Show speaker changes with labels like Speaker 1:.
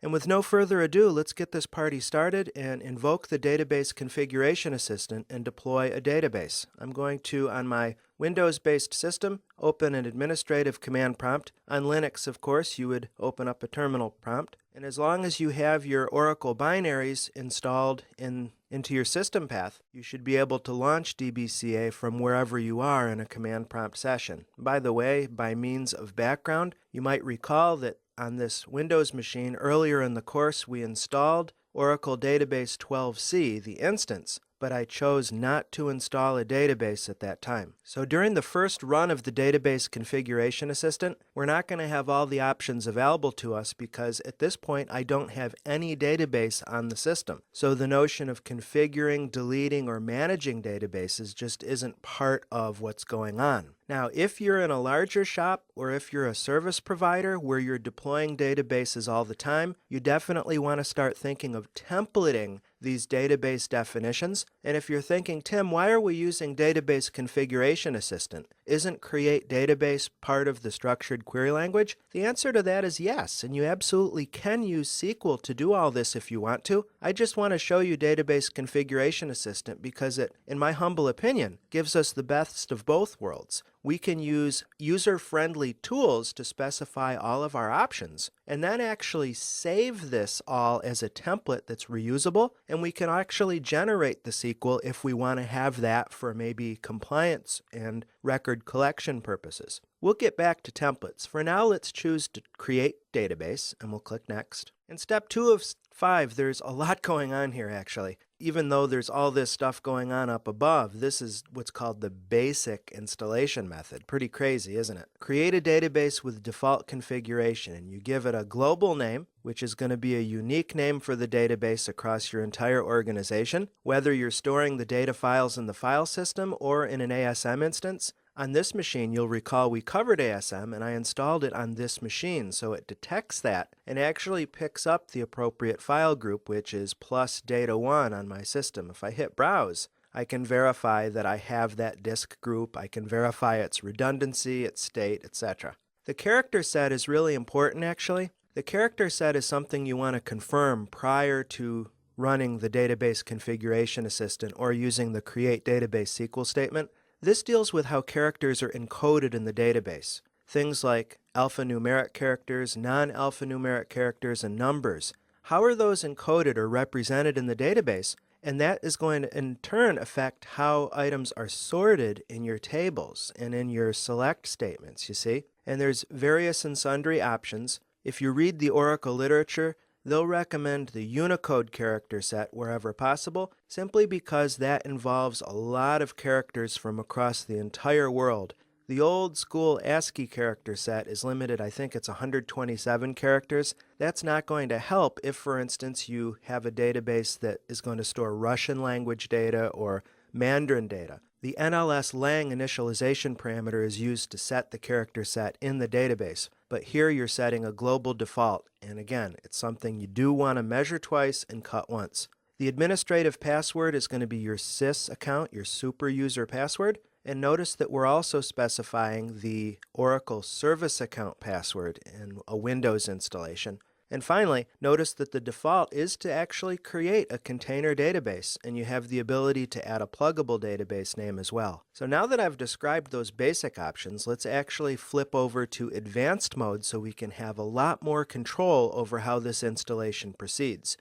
Speaker 1: And with no further ado, let's get this party started and invoke the Database Configuration Assistant and deploy a database. I'm going to, on my Windows-based system, open an administrative command prompt. On Linux, of course, you would open up a terminal prompt. And as long as you have your Oracle binaries installed into your system path, you should be able to launch DBCA from wherever you are in a command prompt session. By the way, by means of background, you might recall that on this Windows machine earlier in the course we installed Oracle Database 12c, the instance, but I chose not to install a database at that time. So during the first run of the Database Configuration Assistant, we're not going to have all the options available to us because at this point I don't have any database on the system. So the notion of configuring, deleting, or managing databases just isn't part of what's going on. Now, if you're in a larger shop or if you're a service provider where you're deploying databases all the time, you definitely want to start thinking of templating these database definitions. And if you're thinking, Tim, why are we using Database Configuration Assistant? Isn't create database part of the structured query language? The answer to that is yes, and you absolutely can use SQL to do all this if you want to. I just want to show you Database Configuration Assistant because it, in my humble opinion, gives us the best of both worlds. We can use user-friendly tools to specify all of our options and then actually save this all as a template that's reusable, and we can actually generate the SQL if we want to have that for maybe compliance and record collection purposes. We'll get back to templates. For now, let's choose to create database, and we'll click Next. In step 2 of 5, there's a lot going on here actually. Even though there's all this stuff going on up above, this is what's called the basic installation method. Pretty crazy, isn't it? Create a database with default configuration, and you give it a global name, which is going to be a unique name for the database across your entire organization, whether you're storing the data files in the file system or in an ASM instance. On this machine, you'll recall we covered ASM and I installed it on this machine, so it detects that and actually picks up the appropriate file group, which is plus data 1 on my system. If I hit browse, I can verify that I have that disk group. I can verify its redundancy, its state, etc. The character set is really important actually. The character set is something you want to confirm prior to running the Database Configuration Assistant or using the Create Database SQL statement. This deals with how characters are encoded in the database. Things like alphanumeric characters, non-alphanumeric characters, and numbers. How are those encoded or represented in the database? And that is going to in turn affect how items are sorted in your tables and in your select statements, you see? And there's various and sundry options. If you read the Oracle literature, they'll recommend the Unicode character set wherever possible, simply because that involves a lot of characters from across the entire world. The old school ASCII character set is limited, I think it's 127 characters. That's not going to help if, for instance, you have a database that is going to store Russian language data or Mandarin data. The NLS lang initialization parameter is used to set the character set in the database, but here you're setting a global default, and again, it's something you do want to measure twice and cut once. The administrative password is going to be your sys account, your super user password, and notice that we're also specifying the Oracle service account password in a Windows installation. And finally, notice that the default is to actually create a container database, and you have the ability to add a pluggable database name as well. So now that I've described those basic options, let's actually flip over to advanced mode so we can have a lot more control over how this installation proceeds.